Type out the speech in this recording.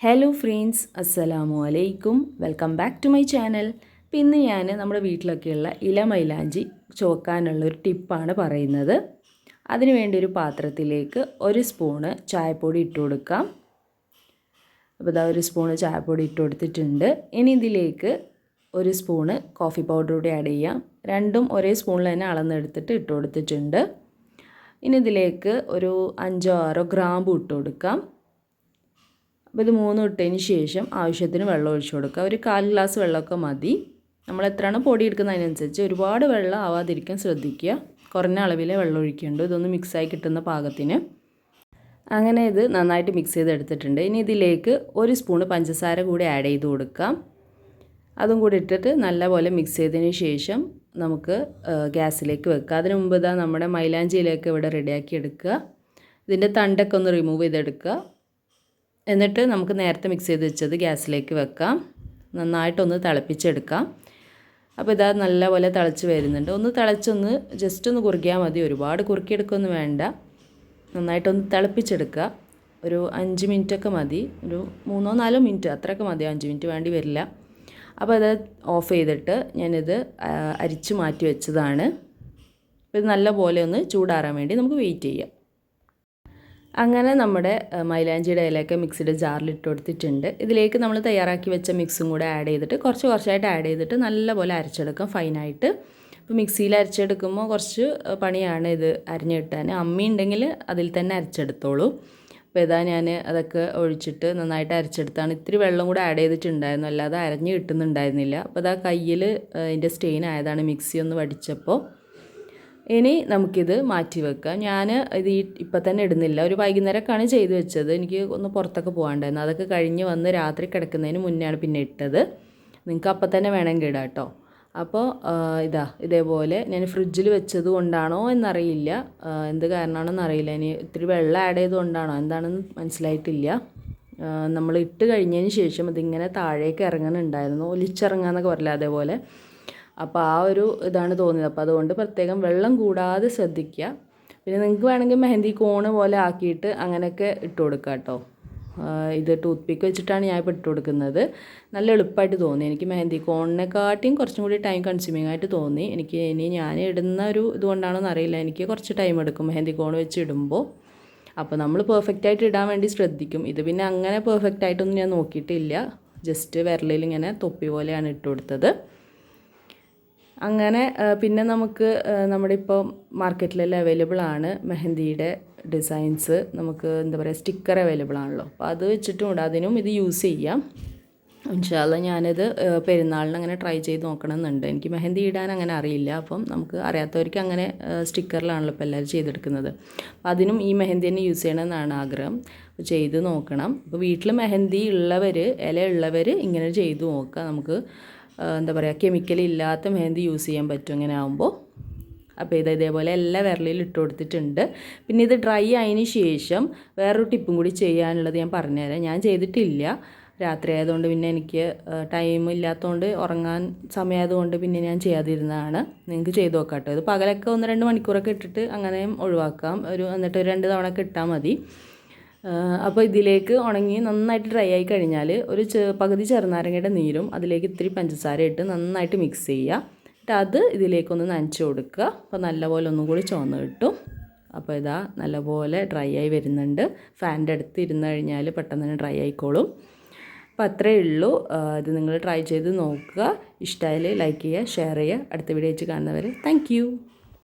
Hello friends, അസ്സലാമു അലൈക്കും. Welcome back to my channel. ഇന്ന് ഞാൻ നമ്മുടെ വീട്ടിലൊക്കെയുള്ള ഇല മൈലാഞ്ചി ചുവക്കാനുള്ളൊരു ടിപ്പാണ് പറയുന്നത്. അതിനു വേണ്ടി ഒരു പാത്രത്തിലേക്ക് 1 സ്പൂണ് ചായപ്പൊടി ഇട്ട് കൊടുക്കാം. അപ്പോൾ ഇതാ 1 സ്പൂണ് ചായപ്പൊടി ഇട്ട് കൊടുത്തിട്ടുണ്ട്. ഇനി ഇതിലേക്ക് 1 സ്പൂണ് കോഫി പൗഡർ കൂടി ആഡ് ചെയ്യാം. രണ്ടും ഒരേ സ്പൂണിൽ തന്നെ അളന്നെടുത്തിട്ട് ഇട്ട് കൊടുത്തിട്ടുണ്ട്. ഇനി ഇതിലേക്ക് ഒരു 5-6 ഗ്രാമ്പു ഇട്ട് കൊടുക്കാം. അപ്പോൾ ഇത് 3 ഇട്ടതിന് ശേഷം ആവശ്യത്തിന് വെള്ളം ഒഴിച്ച് കൊടുക്കുക. ഒരു 1/4 ഗ്ലാസ് വെള്ളമൊക്കെ മതി. നമ്മൾ എത്രയാണ് പൊടി എടുക്കുന്നതിനനുസരിച്ച് ഒരുപാട് വെള്ളം ആവാതിരിക്കാൻ ശ്രദ്ധിക്കുക. കുറഞ്ഞ അളവിലെ വെള്ളം ഒഴിക്കേണ്ടു. ഇതൊന്ന് മിക്സായി കിട്ടുന്ന പാകത്തിന്. അങ്ങനെ ഇത് നന്നായിട്ട് മിക്സ് ചെയ്തെടുത്തിട്ടുണ്ട്. ഇനി ഇതിലേക്ക് 1 സ്പൂണ് പഞ്ചസാര കൂടി ആഡ് ചെയ്ത് കൊടുക്കാം. അതും കൂടി ഇട്ടിട്ട് നല്ലപോലെ മിക്സ് ചെയ്തതിന് ശേഷം നമുക്ക് ഗ്യാസിലേക്ക് വെക്കുക. അതിന് മുമ്പ് ഇതാ നമ്മുടെ മൈലാഞ്ചിയിലേക്ക് ഇവിടെ റെഡിയാക്കി എടുക്കുക. ഇതിൻ്റെ തണ്ടൊക്കെ ഒന്ന് റിമൂവ് ചെയ്തെടുക്കുക. എന്നിട്ട് നമുക്ക് നേരത്തെ മിക്സ് ചെയ്ത് വെച്ചത് ഗ്യാസിലേക്ക് വെക്കാം. നന്നായിട്ടൊന്ന് തിളപ്പിച്ചെടുക്കാം. അപ്പോൾ ഇതാ നല്ലപോലെ തിളച്ച് വരുന്നുണ്ട്. ഒന്ന് തിളച്ചൊന്ന് ജസ്റ്റ് ഒന്ന് കുറുകിയാൽ മതി. ഒരുപാട് കുറുക്കിയെടുക്കൊന്നും വേണ്ട. നന്നായിട്ടൊന്ന് തിളപ്പിച്ചെടുക്കുക. ഒരു 5 മിനിറ്റൊക്കെ മതി. ഒരു 3-4 മിനിറ്റ് അത്രയൊക്കെ മതി. 5 മിനിറ്റ് വേണ്ടി വരില്ല. അപ്പോൾ അത് ഓഫ് ചെയ്തിട്ട് ഞാനിത് അരിച്ച് മാറ്റി വെച്ചതാണ്. ഇത് നല്ലപോലെ ഒന്ന് ചൂടാറാൻ വേണ്ടി നമുക്ക് വെയിറ്റ് ചെയ്യാം. അങ്ങനെ നമ്മുടെ മൈലാഞ്ചിയുടെ ഇലയൊക്കെ മിക്സിയുടെ ജാറിലിട്ട് കൊടുത്തിട്ടുണ്ട്. ഇതിലേക്ക് നമ്മൾ തയ്യാറാക്കി വെച്ച മിക്സും കൂടെ ആഡ് ചെയ്തിട്ട് കുറച്ചായിട്ട് ആഡ് ചെയ്തിട്ട് നല്ലപോലെ അരച്ചെടുക്കാം ഫൈനായിട്ട്. ഇപ്പോൾ മിക്സിയിൽ അരച്ചെടുക്കുമ്പോൾ കുറച്ച് പണിയാണ് ഇത് അരിഞ്ഞ് കിട്ടാൻ. അമ്മി ഉണ്ടെങ്കിൽ അതിൽ തന്നെ അരച്ചെടുത്തോളൂ. അപ്പോൾ ഇതാ ഞാൻ അതൊക്കെ ഒഴിച്ചിട്ട് നന്നായിട്ട് അരച്ചെടുത്താണ്. ഇത്തിരി വെള്ളം കൂടെ ആഡ് ചെയ്തിട്ടുണ്ടായിരുന്നു, അല്ലാതെ അരഞ്ഞ് കിട്ടുന്നുണ്ടായിരുന്നില്ല. അപ്പോൾ ഇതാ കയ്യിൽ അതിൻ്റെ സ്റ്റെയിൻ ആയതാണ് മിക്സി ഒന്ന് വടിച്ചപ്പോൾ. ഇനി നമുക്കിത് മാറ്റി വെക്കാം. ഞാൻ ഇത് ഇപ്പം തന്നെ ഇടുന്നില്ല. ഒരു വൈകുന്നേരമൊക്കെയാണ് ചെയ്ത് വെച്ചത്. എനിക്ക് ഒന്ന് പുറത്തൊക്കെ പോകാണ്ടായിരുന്നു. അതൊക്കെ കഴിഞ്ഞ് വന്ന് രാത്രി കിടക്കുന്നതിന് മുന്നെയാണ് പിന്നെ ഇട്ടത്. നിങ്ങൾക്ക് അപ്പം തന്നെ വേണമെങ്കിൽ ഇടാം കേട്ടോ. അപ്പോൾ ഇതേപോലെ ഞാൻ ഫ്രിഡ്ജിൽ വെച്ചത് കൊണ്ടാണോ എന്നറിയില്ല, എന്ത് കാരണമാണെന്ന് അറിയില്ല. ഇനി ഇത്തിരി വെള്ളം ആഡ് ചെയ്തുകൊണ്ടാണോ എന്താണെന്ന് മനസ്സിലായിട്ടില്ല. നമ്മൾ ഇട്ട് കഴിഞ്ഞതിന് ശേഷം ഇതിങ്ങനെ താഴേക്ക് ഇറങ്ങുന്നുണ്ടായിരുന്നു. ഒലിച്ചിറങ്ങാന്നൊക്കെ പറയില്ല, അതേപോലെ. അപ്പോൾ ആ ഒരു ഇതാണ് തോന്നിയത്. അപ്പോൾ അതുകൊണ്ട് പ്രത്യേകം വെള്ളം കൂടാതെ ശ്രദ്ധിക്കുക. പിന്നെ നിങ്ങൾക്ക് വേണമെങ്കിൽ മെഹന്തി കോണ് പോലെ ആക്കിയിട്ട് അങ്ങനെയൊക്കെ ഇട്ട് കൊടുക്കുക കേട്ടോ. ഇത് ടൂത്ത് പിക്ക് വെച്ചിട്ടാണ് ഞാൻ ഇപ്പോൾ ഇട്ട് കൊടുക്കുന്നത്. നല്ല എളുപ്പമായിട്ട് തോന്നി എനിക്ക്. മെഹന്തി കോണിനെക്കാട്ടിയും കുറച്ചും കൂടി ടൈം കൺസ്യൂമിങ് ആയിട്ട് തോന്നി എനിക്ക്. ഇനി ഞാൻ ഇടുന്ന ഒരു ഇതുകൊണ്ടാണെന്ന് അറിയില്ല, എനിക്ക് കുറച്ച് ടൈം എടുക്കും മെഹന്തി കോൺ വെച്ച് ഇടുമ്പോൾ. അപ്പോൾ നമ്മൾ പെർഫെക്റ്റായിട്ട് ഇടാൻ വേണ്ടി ശ്രദ്ധിക്കും. ഇത് പിന്നെ അങ്ങനെ പെർഫെക്റ്റായിട്ടൊന്നും ഞാൻ നോക്കിയിട്ടില്ല. ജസ്റ്റ് വിരലിൽ ഇങ്ങനെ തൊപ്പി പോലെയാണ് ഇട്ട് കൊടുത്തത്. അങ്ങനെ പിന്നെ നമുക്ക് നമ്മുടെ ഇപ്പോൾ മാർക്കറ്റിലെല്ലാം അവൈലബിൾ ആണ് മെഹന്തിയുടെ ഡിസൈൻസ്. നമുക്ക് എന്താ പറയുക, സ്റ്റിക്കർ അവൈലബിൾ ആണല്ലോ. അപ്പോൾ അത് വെച്ചിട്ടും ഉണ്ട്, അതിനും ഇത് യൂസ് ചെയ്യാം. ഇൻഷാ അല്ലാഹ് ഞാനിത് പെരുന്നാളിന് അങ്ങനെ ട്രൈ ചെയ്ത് നോക്കണമെന്നുണ്ട്. എനിക്ക് മെഹന്തി ഇടാൻ അങ്ങനെ അറിയില്ല. അപ്പം നമുക്ക് അറിയാത്തവർക്ക് അങ്ങനെ സ്റ്റിക്കറിലാണല്ലോ ഇപ്പോൾ എല്ലാവരും ചെയ്തെടുക്കുന്നത്. അപ്പോൾ അതിനും ഈ മെഹന്തി തന്നെ യൂസ് ചെയ്യണമെന്നാണ് ആഗ്രഹം. അപ്പോൾ ചെയ്ത് നോക്കണം. അപ്പോൾ വീട്ടിൽ മെഹന്തി ഉള്ളവർ, ഇല ഉള്ളവർ ഇങ്ങനെ ചെയ്ത് നോക്കുക. നമുക്ക് എന്താ പറയുക, കെമിക്കലില്ലാത്ത മെഹന്തി യൂസ് ചെയ്യാൻ പറ്റും ഇങ്ങനെ ആകുമ്പോൾ. അപ്പോൾ ഇതേപോലെ എല്ലാ വിരലിലും ഇട്ട് കൊടുത്തിട്ടുണ്ട്. പിന്നെ ഇത് ഡ്രൈ ആയതിന് ശേഷം വേറൊരു ടിപ്പും കൂടി ചെയ്യാനുള്ളത് ഞാൻ പറഞ്ഞുതരാം. ഞാൻ ചെയ്തിട്ടില്ല, രാത്രി ആയതുകൊണ്ട് പിന്നെ എനിക്ക് ടൈം ഇല്ലാത്തതുകൊണ്ട്, ഉറങ്ങാൻ സമയമായതുകൊണ്ട് പിന്നെ ഞാൻ ചെയ്യാതിരുന്നതാണ്. നിങ്ങൾക്ക് ചെയ്ത് നോക്കാം കേട്ടോ. ഇത് പകലൊക്കെ 1-2 മണിക്കൂറൊക്കെ ഇട്ടിട്ട് അങ്ങനെയും ഒഴിവാക്കാം. എന്നിട്ട് 2 തവണ ഒക്കെ ഇട്ടാൽ മതി. അപ്പോൾ ഇതിലേക്ക് ഉണങ്ങി നന്നായിട്ട് ഡ്രൈ ആയി കഴിഞ്ഞാൽ ഒരു പകുതി ചെറുനാരങ്ങയുടെ നീരും അതിലേക്ക് ഇത്തിരി പഞ്ചസാര ഇട്ട് നന്നായിട്ട് മിക്സ് ചെയ്യുക. എന്നിട്ട് അത് ഇതിലേക്കൊന്ന് നനച്ച് കൊടുക്കുക. അപ്പോൾ നല്ലപോലെ ഒന്നും കൂടി ചുവന്ന് കിട്ടും. അപ്പോൾ ഇതാ നല്ലപോലെ ഡ്രൈ ആയി വരുന്നുണ്ട്. ഫാനിൻ്റെ അടുത്ത് ഇരുന്ന് കഴിഞ്ഞാൽ പെട്ടെന്ന് തന്നെ ഡ്രൈ ആയിക്കോളും. അപ്പോൾ അത്രയേ ഉള്ളൂ. ഇത് നിങ്ങൾ ട്രൈ ചെയ്ത് നോക്കുക. ഇഷ്ടമായാൽ ലൈക്ക് ചെയ്യുക, ഷെയർ ചെയ്യുക. അടുത്ത വീഡിയോ വെച്ച് കാണുന്നവരെ താങ്ക് യു.